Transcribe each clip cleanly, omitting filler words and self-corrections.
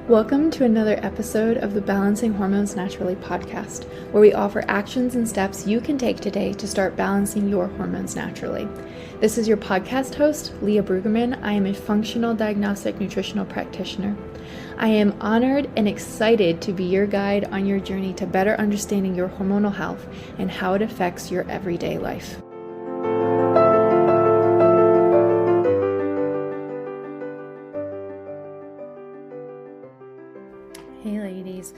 Welcome to another episode of the Balancing Hormones Naturally podcast, where we offer actions and steps you can take today to start balancing your hormones naturally. This is your podcast host, Leah Brueggemann. I am a functional diagnostic nutritional practitioner. I am honored and excited to be your guide on your journey to better understanding your hormonal health and how it affects your everyday life. Hey ladies,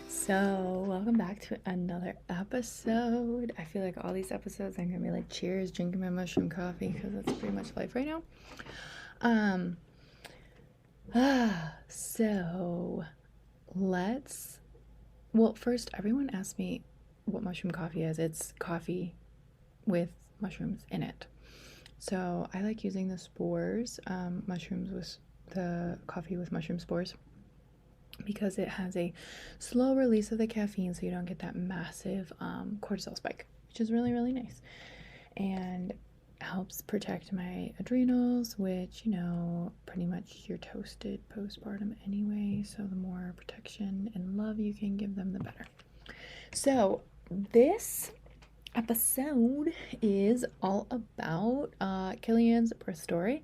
so welcome back to another episode. I feel like all these episodes I'm gonna be like cheers, drinking my mushroom coffee because that's pretty much life right now. So first everyone asked me what mushroom coffee is. It's coffee with mushrooms in it. So I like using the spores, mushrooms with the coffee with mushroom spores, because it has a slow release of the caffeine, so you don't get that massive cortisol spike, which is really, really nice, and helps protect my adrenals, which, you know, pretty much you're toasted postpartum anyway, so the more protection and love you can give them, the better. So this episode is all about Killian's birth story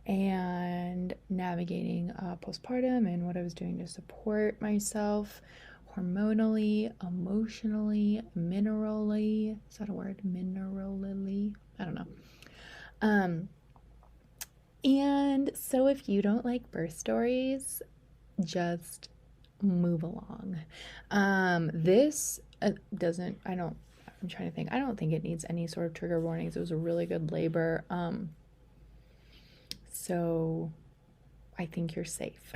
and navigating postpartum and what I was doing to support myself hormonally, emotionally, minerally. Is that a word? Minerally? I don't know. And so if you don't like birth stories, just move along. I'm trying to think. I don't think it needs any sort of trigger warnings. It was a really good labor. So I think you're safe.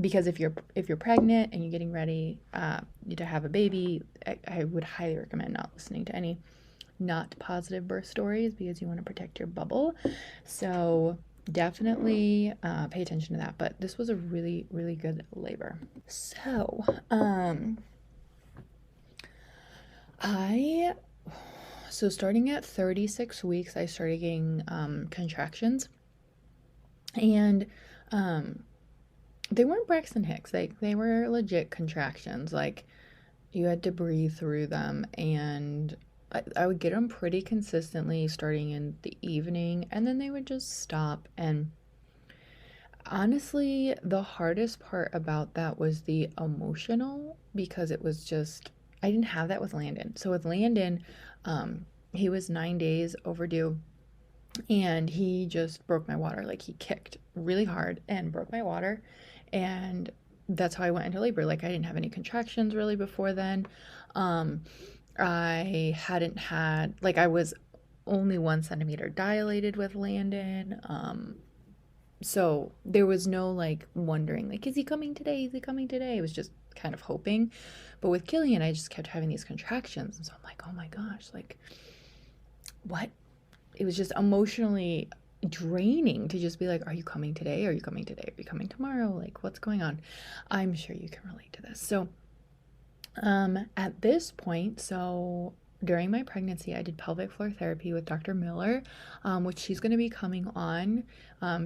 Because if you're pregnant and you're getting ready to have a baby, I would highly recommend not listening to any not positive birth stories, because you want to protect your bubble. So definitely pay attention to that. But this was a really, really good labor. So starting at 36 weeks, I started getting contractions, and they weren't Braxton Hicks. They were legit contractions. Like, you had to breathe through them, and I would get them pretty consistently starting in the evening, and then they would just stop. And honestly, the hardest part about that was the emotional, because it was just, I didn't have that with Landon. So with Landon, he was 9 days overdue, and he just broke my water. Like, he kicked really hard and broke my water, and that's how I went into labor. Like, I didn't have any contractions really before then. I hadn't had, like, I was only 1 centimeter dilated with Landon. So there was no like wondering, like, is he coming today? Is he coming today? It was just kind of hoping. But with Killian, I just kept having these contractions. And so I'm like, oh my gosh, like, what? It was just emotionally draining to just be like, are you coming today? Are you coming today? Are you coming tomorrow? Like, what's going on? I'm sure you can relate to this. So at this point, so during my pregnancy, I did pelvic floor therapy with Dr. Miller, which she's going to be coming on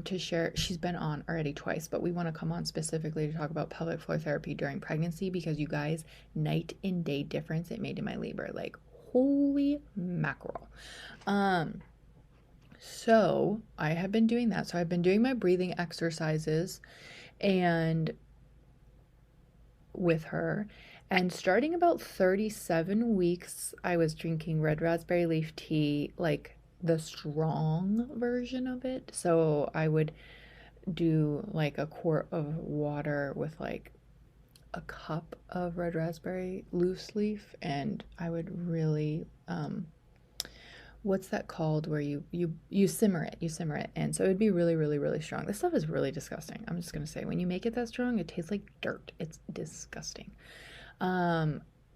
to share. She's been on already twice, but we want to come on specifically to talk about pelvic floor therapy during pregnancy, because you guys, night and day difference it made in my labor. Like, holy mackerel. So I have been doing that. So I've been doing my breathing exercises and with her. And starting about 37 weeks, I was drinking red raspberry leaf tea, like the strong version of it. So I would do like a quart of water with like a cup of red raspberry loose leaf, and I would really, what's that called, where you simmer it. And so it'd be really, really, really strong. This stuff is really disgusting. I'm just going to say, when you make it that strong, it tastes like dirt. It's disgusting.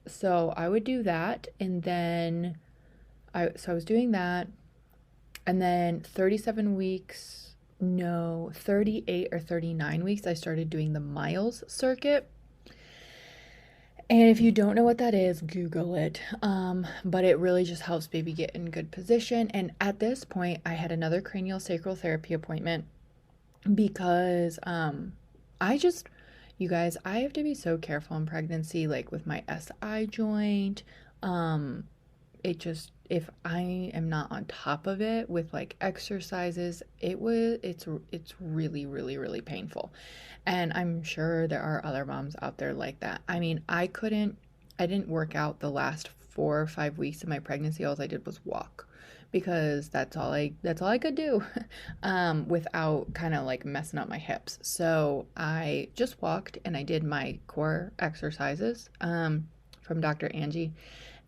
So I would do that, and then I was doing that, and then 38 or 39 weeks, I started doing the miles circuit. And if you don't know what that is, Google it. But it really just helps baby get in good position. And at this point, I had another cranial sacral therapy appointment because I just You guys, I have to be so careful in pregnancy, like with my SI joint. Um, it just, if I am not on top of it with like exercises, it's really, really, really painful. And I'm sure there are other moms out there like that. I mean, I didn't work out the last 4 or 5 weeks of my pregnancy. All I did was walk because that's all I could do without kind of like messing up my hips. So I just walked and I did my core exercises from Dr. Angie,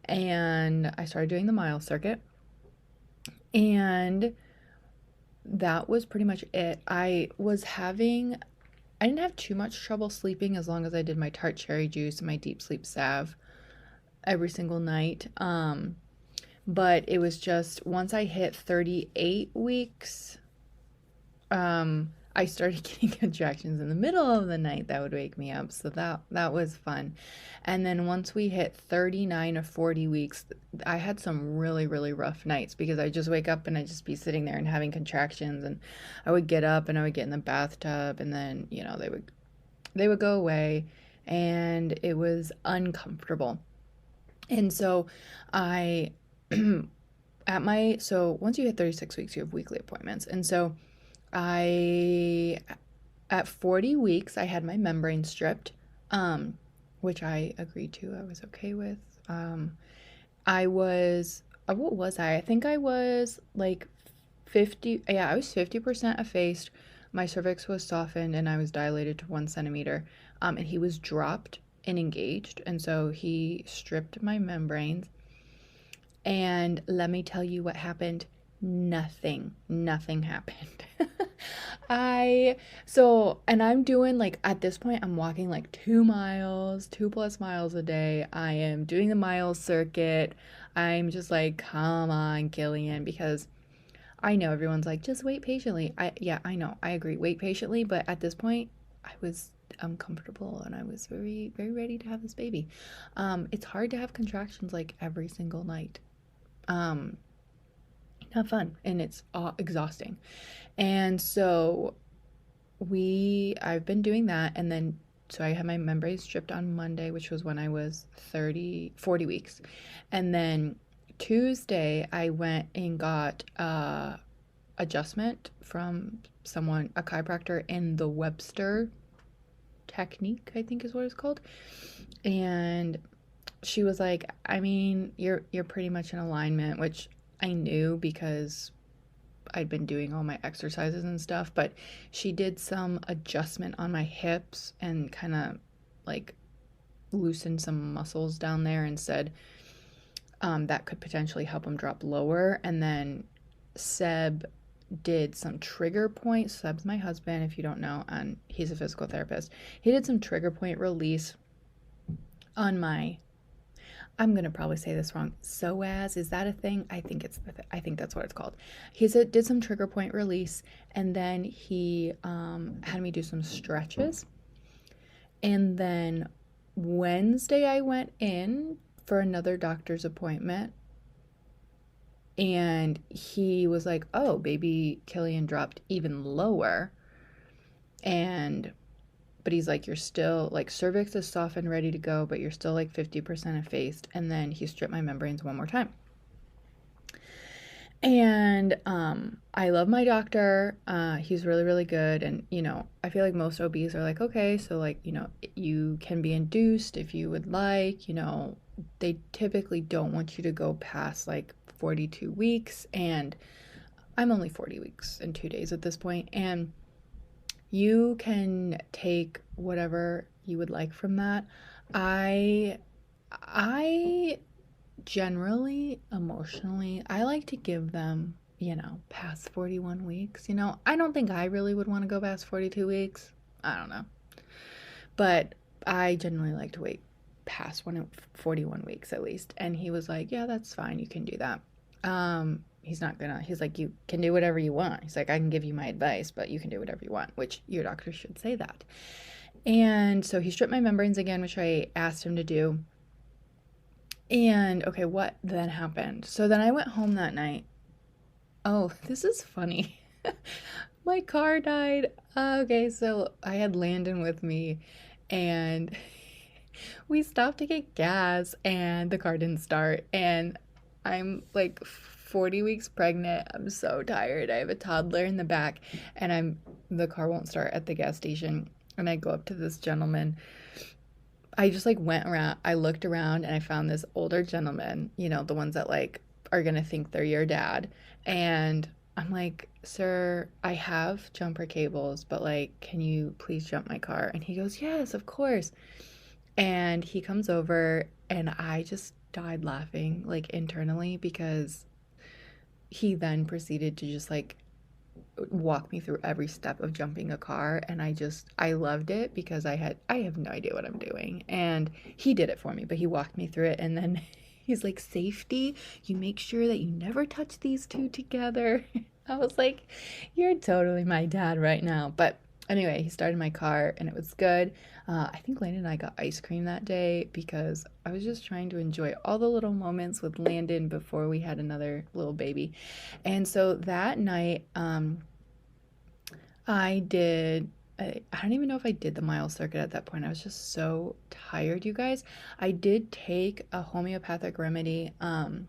and I started doing the mile circuit, and that was pretty much it. I didn't have too much trouble sleeping as long as I did my tart cherry juice and my deep sleep salve every single night. But it was just once I hit 38 weeks, I started getting contractions in the middle of the night that would wake me up. So that was fun. And then once we hit 39 or 40 weeks, I had some really, really rough nights because I just wake up and I just be sitting there and having contractions, and I would get up and I would get in the bathtub, and then, they would go away, and it was uncomfortable. And so I so once you hit 36 weeks, you have weekly appointments. And so I at 40 weeks I had my membrane stripped, which I agreed to. I was okay with. I was what was I? I think I was like 50. Yeah, I was 50% effaced. My cervix was softened and I was dilated to 1 centimeter. And he was dropped and engaged, and so he stripped my membranes. And let me tell you what happened. Nothing happened. And I'm doing like, at this point, I'm walking like 2 miles, 2+ miles a day. I am doing the mile circuit. I'm just like, come on, Killian, because I know everyone's like, just wait patiently. Yeah, I know. I agree. Wait patiently. But at this point, I was uncomfortable and I was very, very ready to have this baby. It's hard to have contractions like every single night. Not fun, and it's exhausting. And so I've been doing that, and then so I had my membranes stripped on Monday, which was when I was 40 weeks. And then Tuesday I went and got adjustment from a chiropractor in the Webster technique, I think is what it's called. And she was like, I mean, you're pretty much in alignment, which I knew because I'd been doing all my exercises and stuff, but she did some adjustment on my hips and kind of like loosened some muscles down there and said that could potentially help them drop lower. And then Seb did some trigger points. Seb's my husband, if you don't know, and he's a physical therapist. He did some trigger point release on my, I'm gonna probably say this wrong, psoas. Is that a thing? I think that's what it's called. He did some trigger point release, and then he had me do some stretches. And then Wednesday I went in for another doctor's appointment, and he was like, oh, baby Killian dropped even lower. But he's like, you're still like, cervix is softened, ready to go, but you're still like 50% effaced. And then he stripped my membranes one more time. And I love my doctor. He's really, really good. And, I feel like most OBs are like, okay, so like, you can be induced if you would like, they typically don't want you to go past like 42 weeks. And I'm only 40 weeks and 2 days at this point. And you can take whatever you would like from that. I generally, emotionally, I like to give them, past 41 weeks. I don't think I really would want to go past 42 weeks. I don't know. But I generally like to wait past 41 weeks at least. And he was like, yeah, that's fine. You can do that. He's like, you can do whatever you want. He's like, I can give you my advice, but you can do whatever you want, which your doctor should say that. And so he stripped my membranes again, which I asked him to do. And okay, what then happened? So then I went home that night. Oh, this is funny. My car died. Okay, so I had Landon with me, and we stopped to get gas and the car didn't start. And I'm like 40 weeks pregnant. I'm so tired. I have a toddler in the back and the car won't start at the gas station. And I go up to this gentleman. I just like went around, I looked around and I found this older gentleman, you know, the ones that like are gonna think they're your dad. And I'm like, sir, I have jumper cables, but like, can you please jump my car? And he goes, yes, of course. And he comes over and I just died laughing like internally because he then proceeded to just like walk me through every step of jumping a car, and I loved it because I have no idea what I'm doing, and he did it for me, but he walked me through it. And then he's like, safety, you make sure that you never touch these two together. I was like, you're totally my dad right now. But anyway, he started my car and it was good. I think Landon and I got ice cream that day because I was just trying to enjoy all the little moments with Landon before we had another little baby. And so that night, I don't even know if I did the mile circuit at that point. I was just so tired, you guys. I did take a homeopathic remedy, and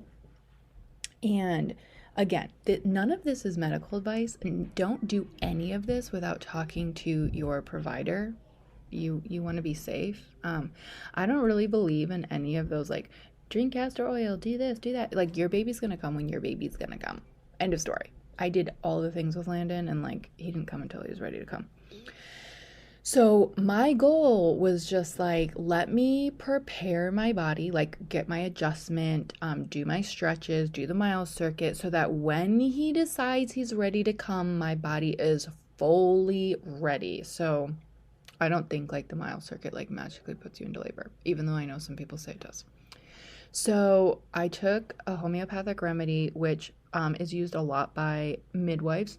again, none of this is medical advice, and don't do any of this without talking to your provider. You want to be safe. I don't really believe in any of those like drink castor oil, do this, do that. Like your baby's gonna come when your baby's gonna come. End of story. I did all the things with Landon and like he didn't come until he was ready to come. So my goal was just like, let me prepare my body, like get my adjustment, do my stretches, do the mile circuit so that when he decides he's ready to come, my body is fully ready. So I don't think like the mile circuit like magically puts you into labor, even though I know some people say it does. So I took a homeopathic remedy, which is used a lot by midwives,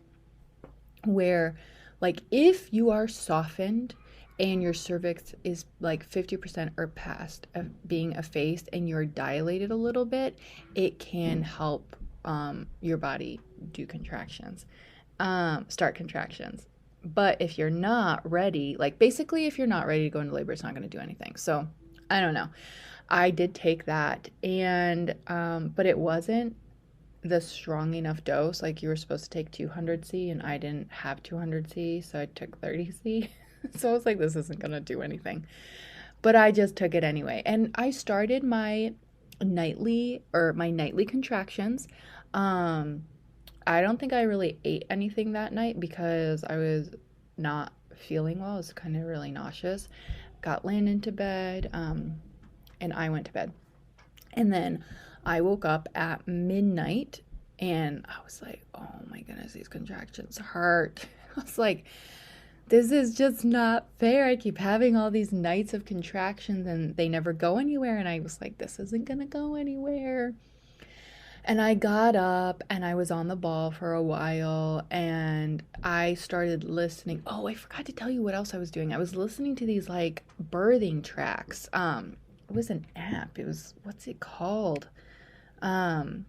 where like if you are softened and your cervix is like 50% or past of being effaced and you're dilated a little bit, it can help your body do contractions, start contractions. But if you're not ready, like basically if you're not ready to go into labor, it's not going to do anything. So I don't know. I did take that, and but it wasn't the strong enough dose. Like you were supposed to take 200C and I didn't have 200C, so I took 30C. So I was like, this isn't gonna do anything, but I just took it anyway. And I started my nightly contractions. I don't think I really ate anything that night because I was not feeling well. I was kind of really nauseous. Got Landon to bed, and I went to bed. And then I woke up at midnight and I was like, oh my goodness, these contractions hurt. I was like, this is just not fair. I keep having all these nights of contractions and they never go anywhere. And I was like, this isn't going to go anywhere. And I got up and I was on the ball for a while and I started listening. Oh, I forgot to tell you what else I was doing. I was listening to these like birthing tracks. It was an app. It was, what's it called? Darn,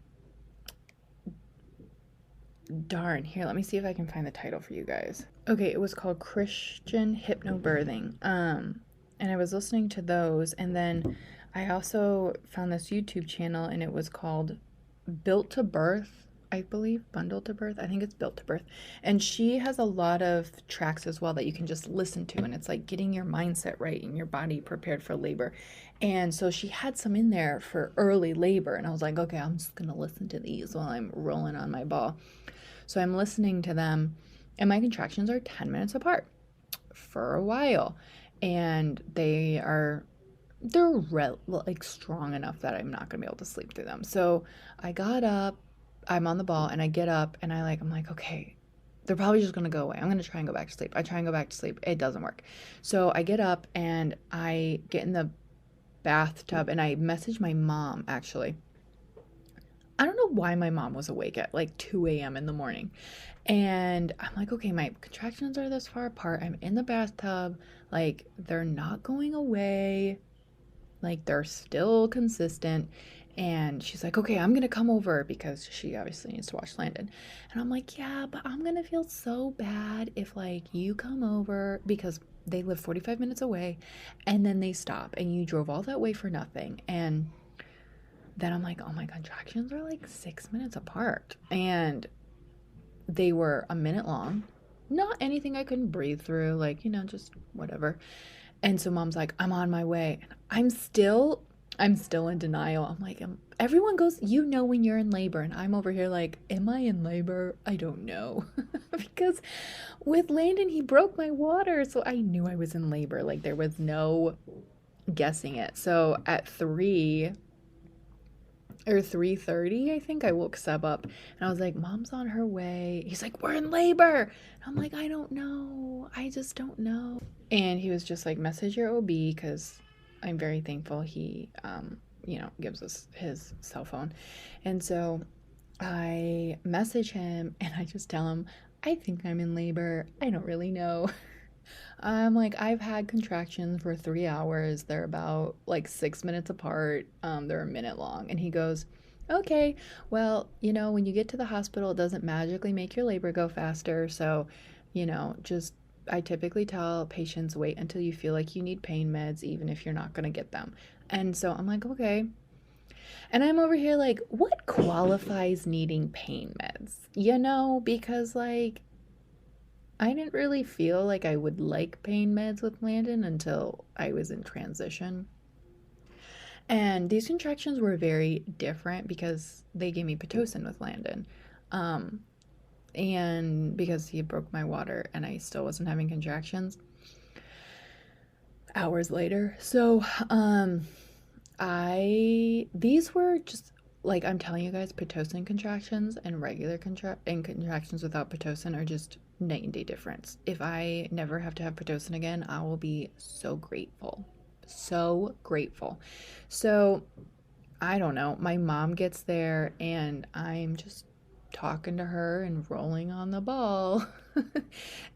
here, let me see if I can find the title for you guys. Okay, it was called Christian Hypnobirthing. And I was listening to those, and then I also found this YouTube channel, and it was called Built to Birth, I believe, Bundled to Birth. I think it's Built to Birth. And she has a lot of tracks as well that you can just listen to, and it's like getting your mindset right and your body prepared for labor. And so she had some in there for early labor, and I was like, okay, I'm just gonna listen to these while I'm rolling on my ball. So I'm listening to them, and my contractions are 10 minutes apart for a while, and they're like strong enough that I'm not gonna be able to sleep through them. So I got up, I'm on the ball, and I get up, and I'm like, okay, they're probably just gonna go away. I'm gonna try and go back to sleep. I try and go back to sleep. It doesn't work. So I get up and I get in the bathtub, and I message my mom, actually. I don't know why my mom was awake at like 2 a.m. in the morning. And I'm like, okay, my contractions are this far apart. I'm in the bathtub. Like, they're not going away. Like, they're still consistent. And she's like, okay, I'm going to come over because she obviously needs to watch Landon. And I'm like, yeah, but I'm going to feel so bad if like you come over because they live 45 minutes away and then they stop and you drove all that way for nothing. And then I'm like, oh, my contractions are like 6 minutes apart. And they were a minute long. Not anything I couldn't breathe through, like, just whatever. And so mom's like, I'm on my way. And I'm still in denial. I'm like, everyone goes, when you're in labor. And I'm over here like, am I in labor? I don't know. Because with Landon, he broke my water. So I knew I was in labor. Like there was no guessing it. So at 3 or 3:30, I think I woke Seb up and I was like, mom's on her way. He's like, we're in labor. And I'm like, I don't know. I just don't know. And he was just like, message your OB, because I'm very thankful he, gives us his cell phone. And so I message him and I just tell him, I think I'm in labor. I don't really know. I'm like, I've had contractions for 3 hours. They're about like 6 minutes apart. They're a minute long. And he goes, okay, well, when you get to the hospital, it doesn't magically make your labor go faster. So, just I typically tell patients wait until you feel like you need pain meds, even if you're not going to get them. And so I'm like, okay. And I'm over here like, what qualifies needing pain meds? Because like, I didn't really feel like I would like pain meds with Landon until I was in transition. And these contractions were very different because they gave me Pitocin with Landon. And because he broke my water and I still wasn't having contractions hours later. So, these were just like, I'm telling you guys, Pitocin contractions and regular contractions without Pitocin are just night and day difference. If I never have to have Pitocin again, I will be so grateful. So grateful. So, I don't know. My mom gets there and I'm just talking to her and rolling on the ball.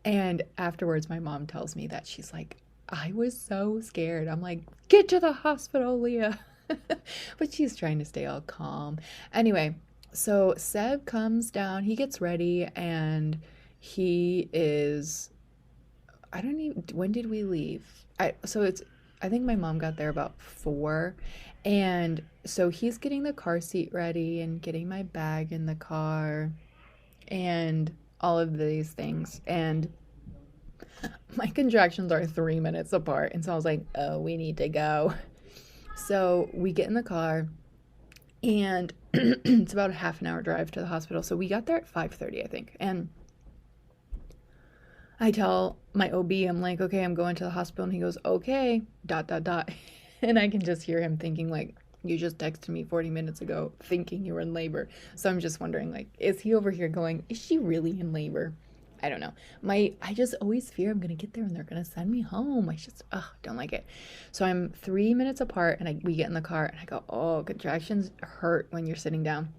And afterwards, my mom tells me that she's like, I was so scared. I'm like, get to the hospital, Leah. But she's trying to stay all calm. Anyway, so Seb comes down, he gets ready, and he is, I don't even, when did we leave? I think my mom got there about 4. And so he's getting the car seat ready and getting my bag in the car and all of these things. And my contractions are 3 minutes apart. And so I was like, oh, we need to go. So we get in the car and it's about a half an hour drive to the hospital. So we got there at 5:30, I think. And I tell my OB, I'm like, okay, I'm going to the hospital. And he goes, okay, ... And I can just hear him thinking like, you just texted me 40 minutes ago thinking you were in labor. So I'm just wondering, like, is he over here going, is she really in labor? I don't know. I just always fear I'm going to get there and they're going to send me home. I just, don't like it. So I'm 3 minutes apart and we get in the car and I go, oh, contractions hurt when you're sitting down.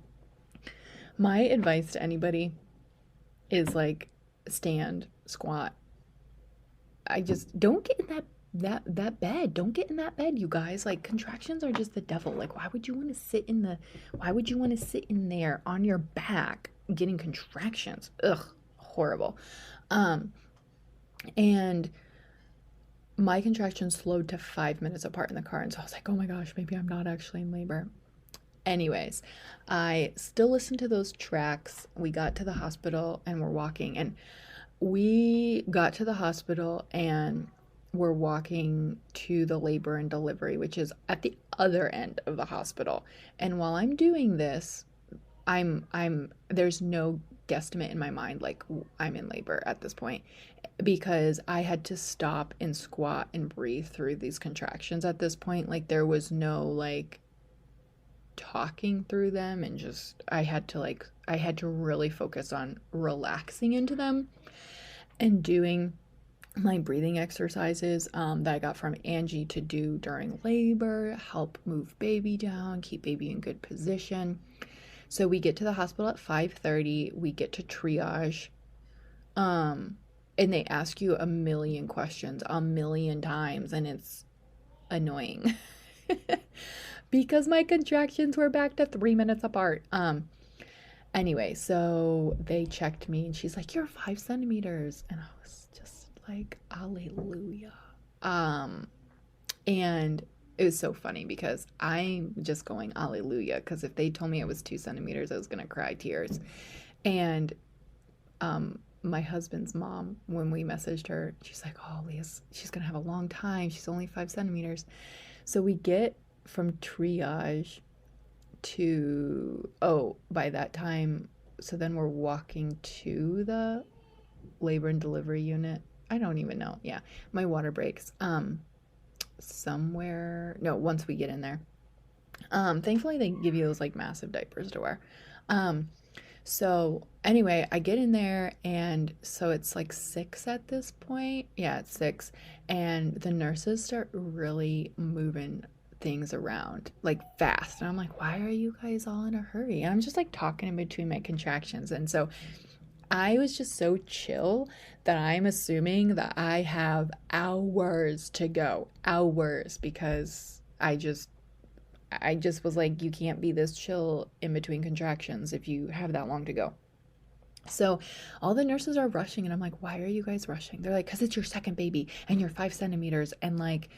My advice to anybody is like, stand, squat. I just don't get in that bed. Don't get in that bed, you guys. Like, contractions are just the devil. Like, why would you want to sit in there on your back getting contractions? Ugh, horrible. And my contractions slowed to 5 minutes apart in the car. And so I was like, oh my gosh, maybe I'm not actually in labor. Anyways, I still listened to those tracks. We got to the hospital and we're walking. And we got to the hospital and we're walking to the labor and delivery, which is at the other end of the hospital. And while I'm doing this, there's no guesstimate in my mind, like I'm in labor at this point, because I had to stop and squat and breathe through these contractions at this point. Like there was no like talking through them, and just I had to really focus on relaxing into them and doing my breathing exercises that I got from Angie to do during labor, help move baby down, keep baby in good position. So we get to the hospital at 5:30, we get to triage, and they ask you a million questions a million times, and it's annoying. because my contractions were back to 3 minutes apart. Anyway, so they checked me and she's like, "You're 5 centimeters." And I was just like, hallelujah. And it was so funny because I'm just going hallelujah, because if they told me it was 2 centimeters, I was gonna cry tears. And my husband's mom, when we messaged her, she's like, "Oh, she's gonna have a long time. She's only 5 centimeters." So we get from triage to, by that time, so then we're walking to the labor and delivery unit. I don't even know. Yeah, my water breaks. Somewhere, no, once we get in there. Thankfully they give you those like massive diapers to wear. So anyway, I get in there, and so it's like 6 at this point. Yeah, it's 6. And the nurses start really moving things around like fast. And I'm like, why are you guys all in a hurry? And I'm just like talking in between my contractions. And so I was just so chill that I'm assuming that I have hours to go. Hours, because I just was like, you can't be this chill in between contractions if you have that long to go. So all the nurses are rushing, and I'm like, why are you guys rushing? They're like, because it's your second baby and you're 5 centimeters, and like,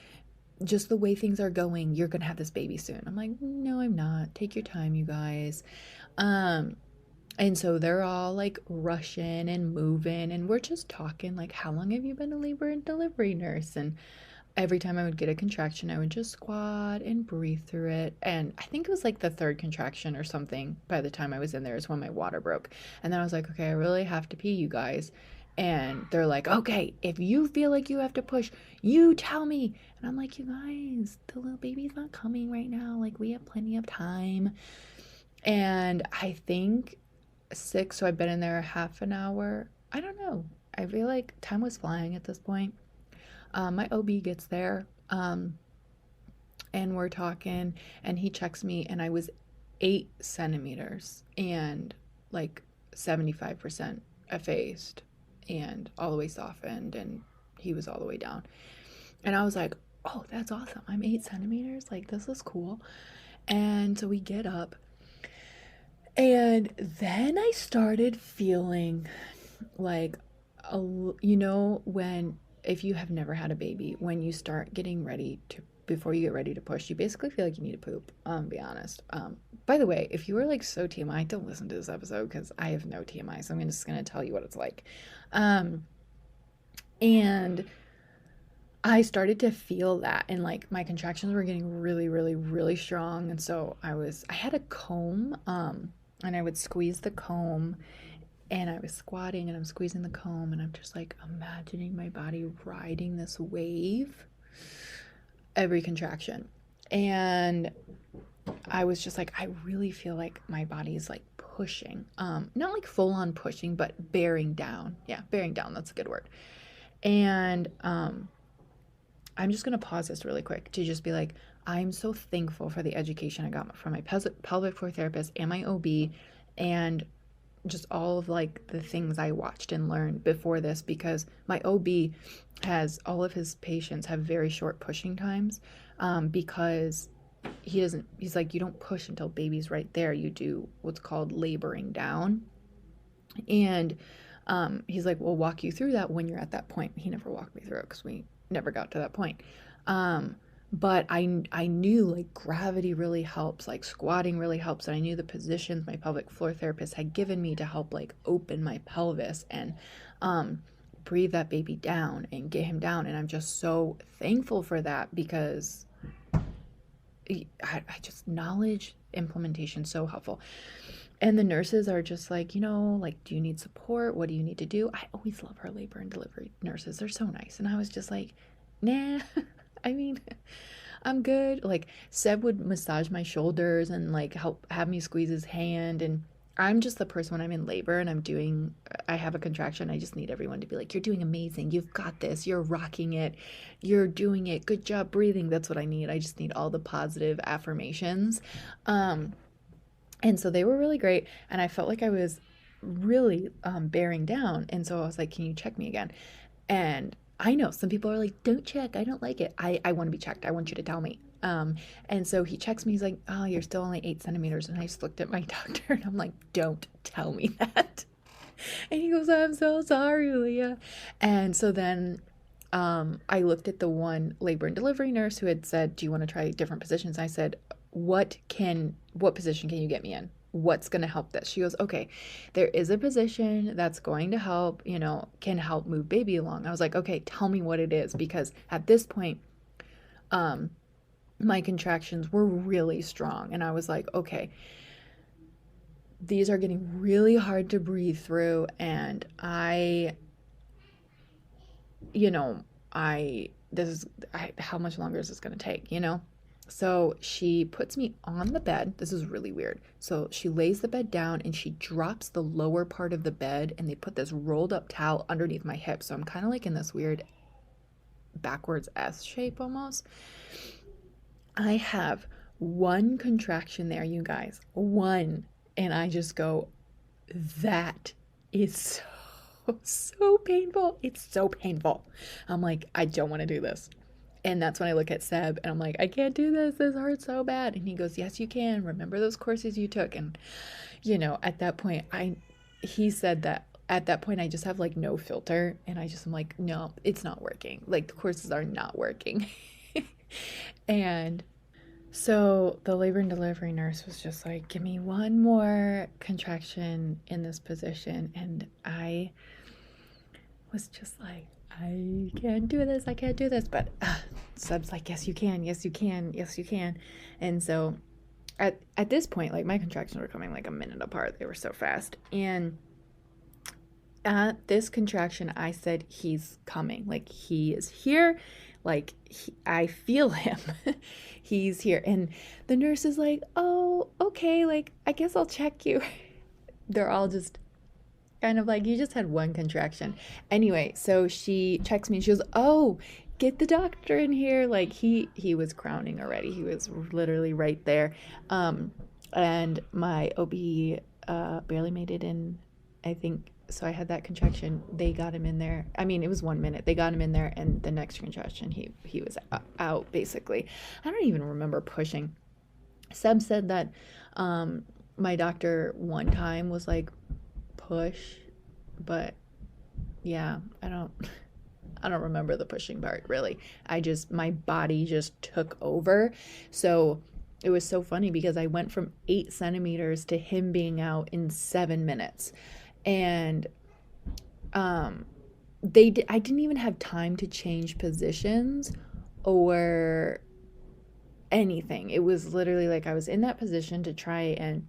just the way things are going, you're gonna have this baby soon. I'm like, no, I'm not. Take your time, you guys. And so they're all like rushing and moving, and we're just talking like, how long have you been a labor and delivery nurse? And every time I would get a contraction, I would just squat and breathe through it. And I think it was like the third contraction or something by the time I was in there is when my water broke. And then I was like, okay, I really have to pee, you guys. And they're like, okay, if you feel like you have to push, you tell me. And I'm like, you guys, the little baby's not coming right now. Like, we have plenty of time. And I think 6, so I've been in there a half an hour. I don't know. I feel like time was flying at this point. My OB gets there, and we're talking, and he checks me, and I was 8 centimeters and like 75% effaced and all the way softened, and he was all the way down. And I was like, oh, that's awesome. I'm 8 centimeters. Like, this is cool. And so we get up, and then I started feeling like, when, if you have never had a baby, when you start getting ready to, before you get ready to push, you basically feel like you need to poop, be honest. By the way, if you were like so TMI, don't listen to this episode, because I have no TMI, so I'm just going to tell you what it's like. And I started to feel that, and like my contractions were getting really, really, really strong. And so I had a comb, and I would squeeze the comb, and I was squatting and I'm squeezing the comb, and I'm just like imagining my body riding this wave every contraction. And I was just like, I really feel like my body is like pushing, not like full on pushing, but bearing down. Yeah, bearing down. That's a good word. And I'm just going to pause this really quick to just be like, I'm so thankful for the education I got from my pelvic floor therapist and my OB, and just all of like the things I watched and learned before this, because my OB has, all of his patients have very short pushing times, because he's like, you don't push until baby's right there. You do what's called laboring down. And he's like, we'll walk you through that when you're at that point. He never walked me through it because we never got to that point. But I knew like gravity really helps, like squatting really helps, and I knew the positions my pelvic floor therapist had given me to help like open my pelvis and breathe that baby down and get him down. And I'm just so thankful for that, because I just, knowledge implementation so helpful. And the nurses are just like, like, do you need support? What do you need to do? I always love our labor and delivery nurses. They're so nice. And I was just like, nah, I mean, I'm good. Like, Seb would massage my shoulders and like have me squeeze his hand. And I'm just the person, when I'm in labor and I have a contraction, I just need everyone to be like, you're doing amazing. You've got this. You're rocking it. You're doing it. Good job breathing. That's what I need. I just need all the positive affirmations. And so they were really great. And I felt like I was really bearing down. And so I was like, can you check me again? And I know some people are like, don't check. I don't like it. I want to be checked. I want you to tell me. And so he checks me. He's like, oh, you're still only 8 centimeters. And I just looked at my doctor and I'm like, don't tell me that. And he goes, I'm so sorry, Leah. And so then I looked at the one labor and delivery nurse who had said, do you want to try different positions? I said, what position can you get me in? What's going to help this? She goes, okay, there is a position that's going to help, can help move baby along. I was like, okay, tell me what it is. Because at this point, my contractions were really strong. And I was like, okay, these are getting really hard to breathe through. And how much longer is this going to take, So she puts me on the bed. This is really weird. So she lays the bed down and she drops the lower part of the bed and they put this rolled up towel underneath my hip. So I'm kind of like in this weird backwards S shape almost. I have one contraction there, you guys. One. And I just go, that is so painful. It's so painful. I'm like, I don't want to do this. And that's when I look at Seb and I'm like, I can't do this. This hurts so bad. And he goes, yes, you can. Remember those courses you took. And, at that point, he said that at that point, I just have like no filter. And I'm like, no, it's not working. Like the courses are not working. And so the labor and delivery nurse was just like, give me one more contraction in this position. And I was just like, I can't do this. I can't do this. But Seb's like, yes, you can. Yes, you can. Yes, you can. And so at this point, like my contractions were coming like a minute apart. They were so fast. And at this contraction, I said, he's coming. Like he is here. Like I feel him. He's here. And the nurse is like, oh, okay. Like, I guess I'll check you. They're all just kind of like, you just had one contraction. Anyway, so she checks me and she goes, oh, get the doctor in here. Like he was crowning already. He was literally right there. And my OB barely made it in, I think. So I had that contraction. They got him in there. I mean, it was 1 minute. They got him in there, and the next contraction, he was out, basically. I don't even remember pushing. Seb said that my doctor one time was like, push, but yeah, I don't remember the pushing part, really. My body just took over. So it was so funny because I went from 8 centimeters to him being out in 7 minutes. And I didn't even have time to change positions or anything. It was literally like I was in that position to try and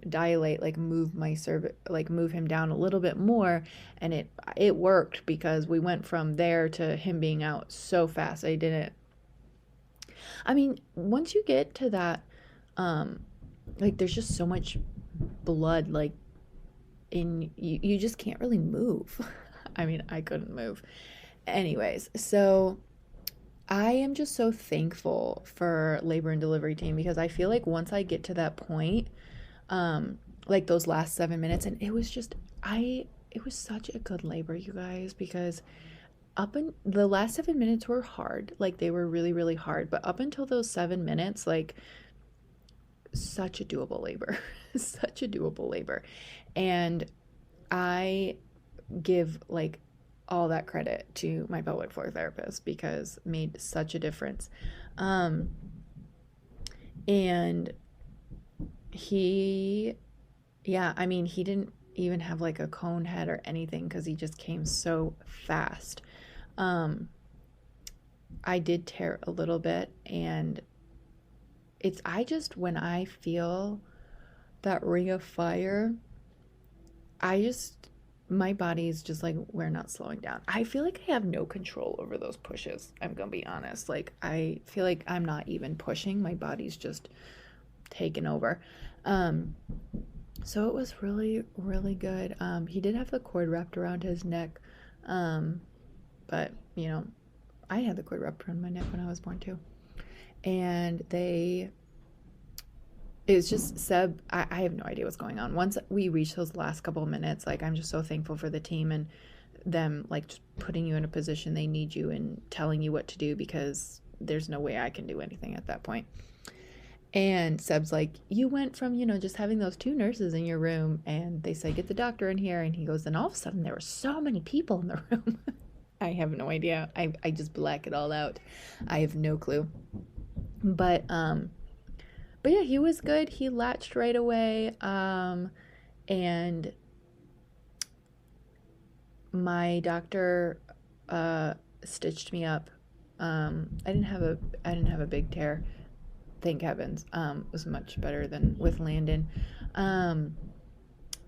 dilate, like move my cervix, like move him down a little bit more, and it worked because we went from there to him being out so fast. Once you get to that, like there's just so much blood, like you just can't really move. I couldn't move. Anyways, so I am just so thankful for labor and delivery team because I feel like once I get to that point, like those last 7 minutes, and it was such a good labor, you guys, because the last 7 minutes were hard. Like they were really, really hard, but up until those 7 minutes, like such a doable labor, such a doable labor. And I give like all that credit to my pelvic floor therapist because it made such a difference. And he didn't even have like a cone head or anything because he just came so fast. I did tear a little bit, and when I feel that ring of fire, my body is just like, we're not slowing down. I feel like I have no control over those pushes. I'm gonna be honest. Like, I feel like I'm not even pushing. My body's just taken over. So it was really, really good. He did have the cord wrapped around his neck. But, I had the cord wrapped around my neck when I was born too. And it's just Seb, I have no idea what's going on. Once we reach those last couple of minutes, like I'm just so thankful for the team and them like just putting you in a position they need you and telling you what to do because there's no way I can do anything at that point. And Seb's like, you went from, just having those 2 nurses in your room, and they say, get the doctor in here. And he goes, then all of a sudden there were so many people in the room. I have no idea. I just black it all out. I have no clue. But yeah, he was good. He latched right away. And my doctor stitched me up. I didn't have a big tear. Thank heavens. It was much better than with Landon.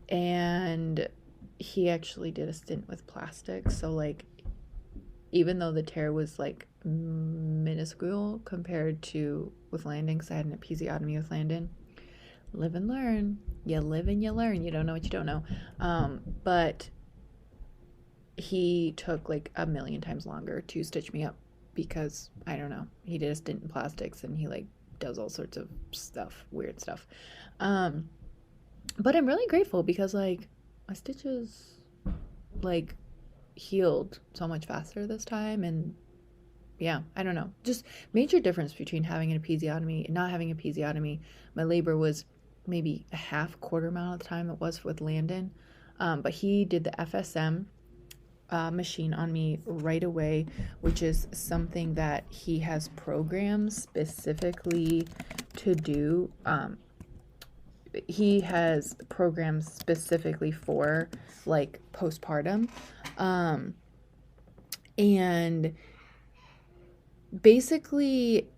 And he actually did a stint with plastic. So like, even though the tear was like minuscule compared to with Landon, because I had an episiotomy with Landon. Live and learn. You live and you learn. You don't know what you don't know. But he took like a million times longer to stitch me up because, I don't know, he did a stint in plastics and he like does all sorts of stuff, weird stuff. But I'm really grateful because like my stitches like healed so much faster this time. And yeah, I don't know, just major difference between having an episiotomy and not having an episiotomy. My labor was maybe a quarter amount of the time it was with Landon. But he did the FSM machine on me right away, which is something that he has programs specifically to do. He has programs specifically for like postpartum. And basically,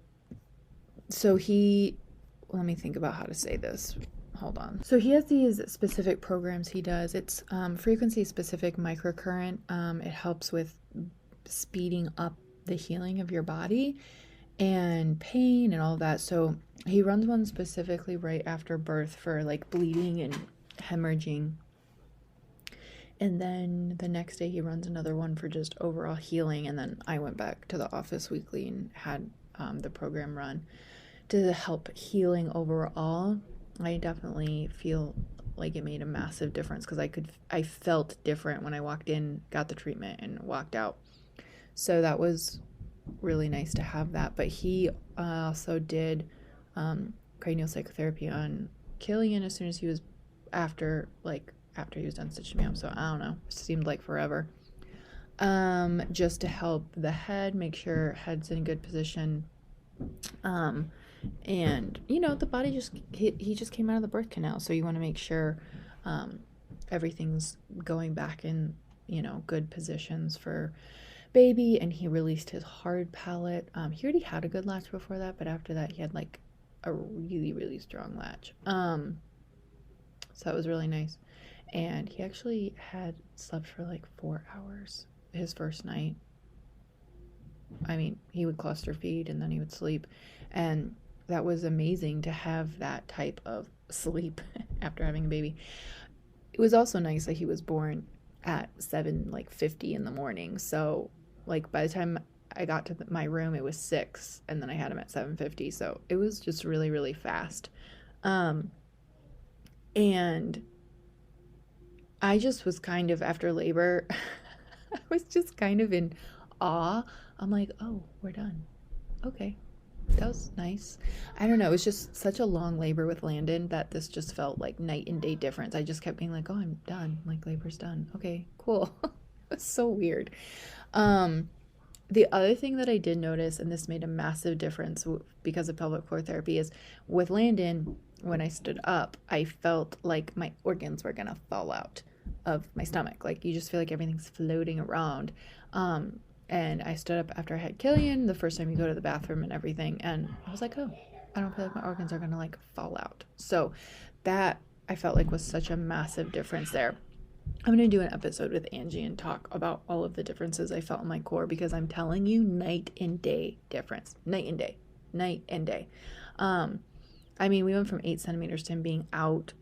so let me think about how to say this. Hold on. So he has these specific programs he does. It's frequency specific microcurrent. It helps with speeding up the healing of your body and pain and all that. So he runs one specifically right after birth for like bleeding and hemorrhaging. And then the next day he runs another one for just overall healing. And then I went back to the office weekly and had the program run to help healing overall. I definitely feel like it made a massive difference because I felt different when I walked in, got the treatment, and walked out. So that was really nice to have that. But he also did cranial psychotherapy on Killian as soon as he was after he was done stitching me up. So I don't know, it seemed like forever. Just to help the head, make sure head's in a good position. And the body he just came out of the birth canal, so you want to make sure everything's going back in good positions for baby. And he released his hard palate. He already had a good latch before that, but after that he had like a really, really strong latch. So that was really nice. And he actually had slept for like 4 hours his first night. I mean, he would cluster feed and then he would sleep, and that was amazing to have that type of sleep after having a baby. It was also nice that he was born at 7:50 in the morning. So like by the time I got to my room, it was 6, and then I had him at 7:50. So it was just really, really fast. And I just was kind of, after labor, I was just kind of in awe. I'm like, oh, we're done. Okay. That was nice. I don't know. It was just such a long labor with Landon that this just felt like night and day difference. I just kept being like, oh, I'm done. Like, labor's done. Okay, cool. It was so weird. The other thing that I did notice, and this made a massive difference because of pelvic floor therapy, is with Landon, when I stood up, I felt like my organs were going to fall out of my stomach. Like, you just feel like everything's floating around. And I stood up after I had Killian, the first time you go to the bathroom and everything, and I was like, oh, I don't feel like my organs are going to like fall out. So that I felt like was such a massive difference there. I'm going to do an episode with Angie and talk about all of the differences I felt in my core, because I'm telling you, night and day difference. Night and day. Night and day. I mean, we went from 8 centimeters to him being out.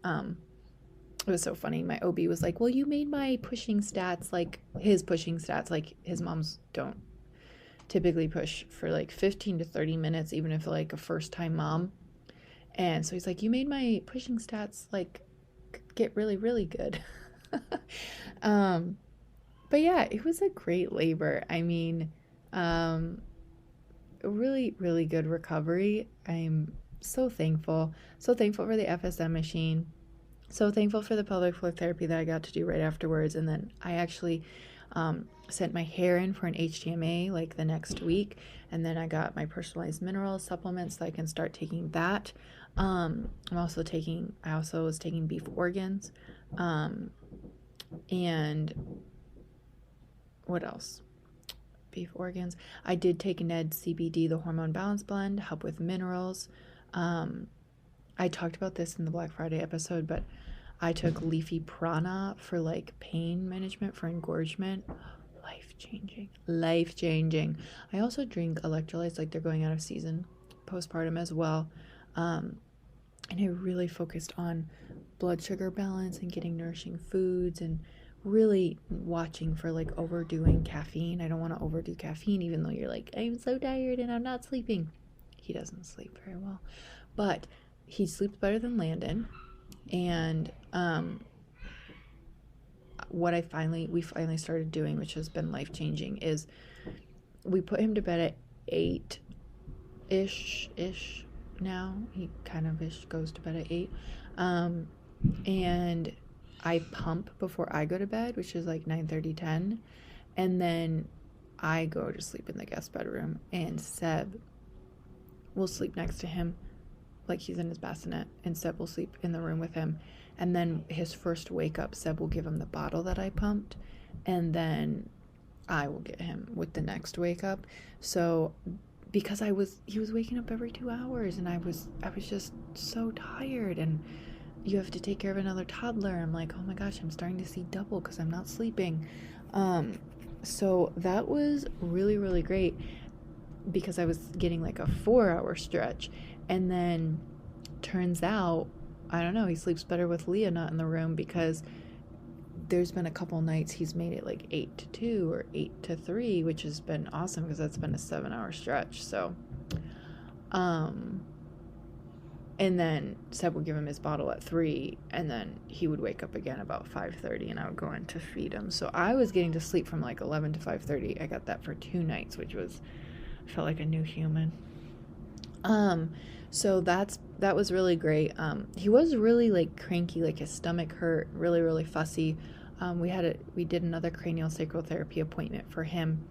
It was so funny. My OB was like, well, you made my pushing stats like his pushing stats. Like, his moms don't typically push for like 15 to 30 minutes, even if like a first time mom. And so he's like, you made my pushing stats like get really, really good. But yeah, it was a great labor. I mean, a really, really good recovery. I'm so thankful. So thankful for the FSM machine. So thankful for the pelvic floor therapy that I got to do right afterwards. And then I actually sent my hair in for an HTMA like the next week. And then I got my personalized mineral supplements so I can start taking that. I also was taking beef organs. And what else? Beef organs. I did take Ned CBD, the hormone balance blend, help with minerals. I talked about this in the Black Friday episode, but I took leafy prana for like pain management, for engorgement. Life changing. I also drink electrolytes, like they're going out of season postpartum as well. And I really focused on blood sugar balance and getting nourishing foods and really watching for like overdoing caffeine. I don't want to overdo caffeine, even though you're like, I'm so tired and I'm not sleeping. He doesn't sleep very well, but he sleeps better than Landon. And what we finally started doing, which has been life-changing, is we put him to bed at 8-ish now. He kind of goes to bed at 8. And I pump before I go to bed, which is like 9:30, 10. And then I go to sleep in the guest bedroom, and Seb will sleep next to him like he's in his bassinet, and Seb will sleep in the room with him. And then his first wake up, Seb will give him the bottle that I pumped, and then I will get him with the next wake up. So because he was waking up every 2 hours, and I was just so tired, and you have to take care of another toddler. I'm like, oh my gosh, I'm starting to see double because I'm not sleeping. So that was really, really great, because I was getting like a 4-hour stretch. And then turns out, I don't know, he sleeps better with Leah not in the room, because there's been a couple nights he's made it like 8 to 2 or 8 to 3, which has been awesome because that's been a 7-hour stretch. So, and then Seb would give him his bottle at 3, and then he would wake up again about 5:30, and I would go in to feed him. So I was getting to sleep from like 11 to 5:30. I got that for 2 nights, which felt like a new human. So that was really great. He was really like cranky, like his stomach hurt, really, really fussy. We did another craniosacral therapy appointment for him,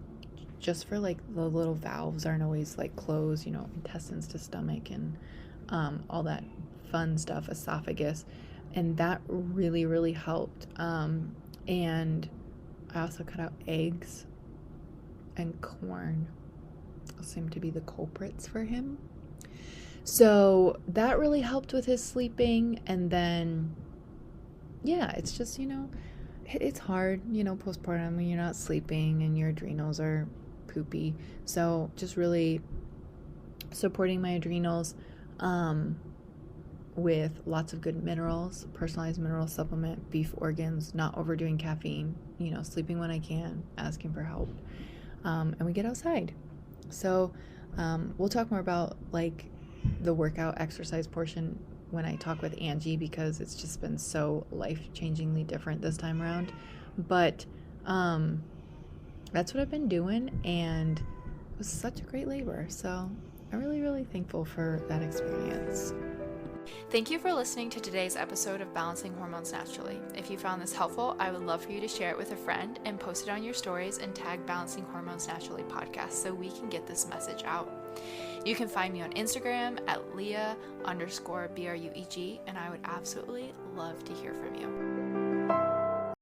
just for like the little valves aren't always like closed, intestines to stomach and all that fun stuff, esophagus, and that really, really helped. And I also cut out eggs and corn. Seem to be the culprits for him. So that really helped with his sleeping. And then, yeah, it's just, it's hard, postpartum when you're not sleeping and your adrenals are poopy. So just really supporting my adrenals with lots of good minerals, personalized mineral supplement, beef organs, not overdoing caffeine, sleeping when I can, asking for help. And we get outside. So we'll talk more about like the workout exercise portion when I talk with Angie, because it's just been so life-changingly different this time around. But that's what I've been doing, and it was such a great labor. So I'm really, really thankful for that experience. Thank you for listening to today's episode of Balancing Hormones Naturally. If you found this helpful, I would love for you to share it with a friend and post it on your stories and tag Balancing Hormones Naturally podcast so we can get this message out. You can find me on Instagram at Leah_BRUEG, and I would absolutely love to hear from you.